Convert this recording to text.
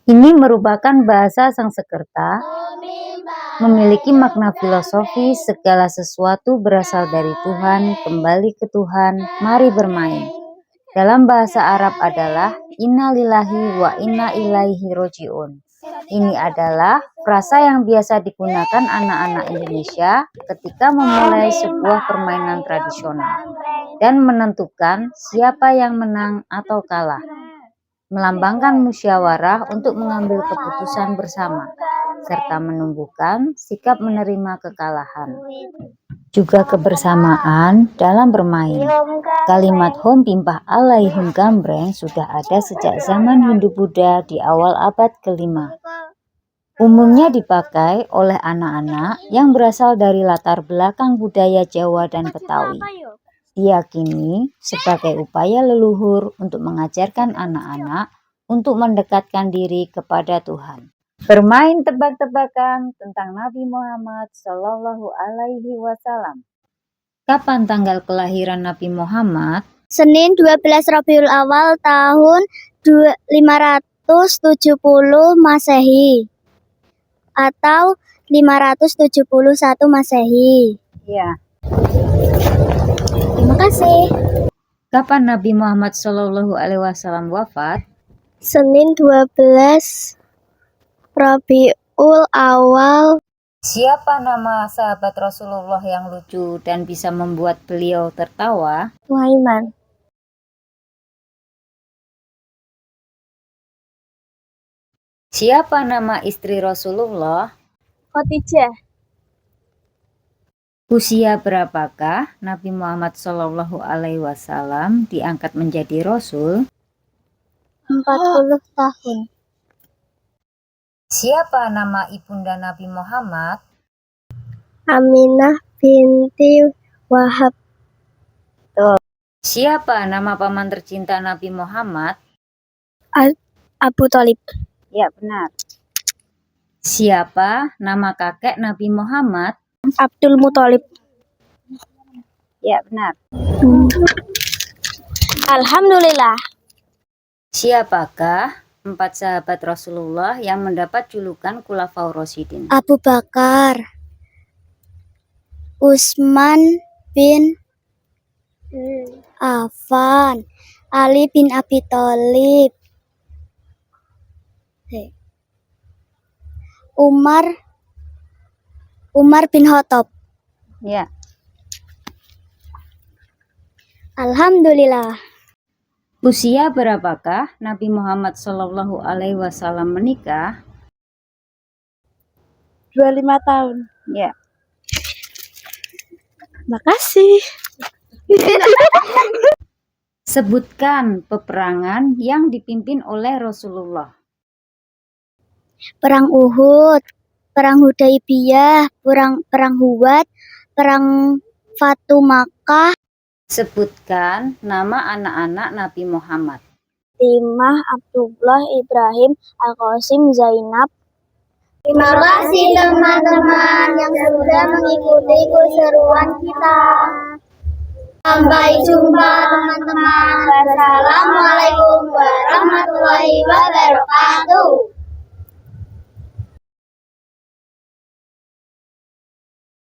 Ini merupakan bahasa Sanskerta, memiliki makna filosofi segala sesuatu berasal dari Tuhan, kembali ke Tuhan, mari bermain. Dalam bahasa Arab adalah inna lillahi wa inna ilaihi roji'un. Ini adalah frasa yang biasa digunakan anak-anak Indonesia ketika memulai sebuah permainan tradisional dan menentukan siapa yang menang atau kalah, melambangkan musyawarah untuk mengambil keputusan bersama, serta menumbuhkan sikap menerima kekalahan. Juga kebersamaan dalam bermain. Kalimat Hom Pimpah Alaihum Gambreng sudah ada sejak zaman Hindu-Buddha di awal abad ke-5. Umumnya dipakai oleh anak-anak yang berasal dari latar belakang budaya Jawa dan Betawi. Diyakini sebagai upaya leluhur untuk mengajarkan anak-anak untuk mendekatkan diri kepada Tuhan. Bermain tebak-tebakan tentang Nabi Muhammad Shallallahu Alaihi Wasallam. Kapan tanggal kelahiran Nabi Muhammad? Senin 12 Rabiul Awal tahun 570 Masehi atau 571 Masehi. Ya. Terima kasih. Kapan Nabi Muhammad Shallallahu Alaihi Wasallam wafat? Senin 12 Rabiul Awal. Siapa nama sahabat Rasulullah yang lucu dan bisa membuat beliau tertawa? Muhammad. Siapa nama istri Rasulullah? Khadijah. Usia berapakah Nabi Muhammad Shallallahu Alaihi Wasallam diangkat menjadi Rasul? 40 tahun. Siapa nama ibunda Nabi Muhammad? Aminah binti Wahab. Siapa nama paman tercinta Nabi Muhammad? Abu Thalib. Ya, benar. Siapa nama kakek Nabi Muhammad? Abdul Muthalib. Ya, benar. Alhamdulillah. Siapakah 4 sahabat Rasulullah yang mendapat julukan Khulafaur Rasyidin? Abu Bakar, Utsman bin Affan, Ali bin Abi Thalib, Umar bin Khattab. Ya. Alhamdulillah. Usia berapakah Nabi Muhammad Shallallahu Alaihi Wasallam menikah? 25 tahun. Ya. Makasih. Sebutkan peperangan yang dipimpin oleh Rasulullah. Perang Uhud, perang Hudaybiyah, perang Huwad, perang Fatu Makkah. Sebutkan nama anak-anak Nabi Muhammad. Timah, Abdullah, Ibrahim, Al-Qasim, Zainab. Terima kasih teman-teman yang sudah mengikuti keseruan kita. Sampai jumpa teman-teman. Wassalamualaikum warahmatullahi wabarakatuh.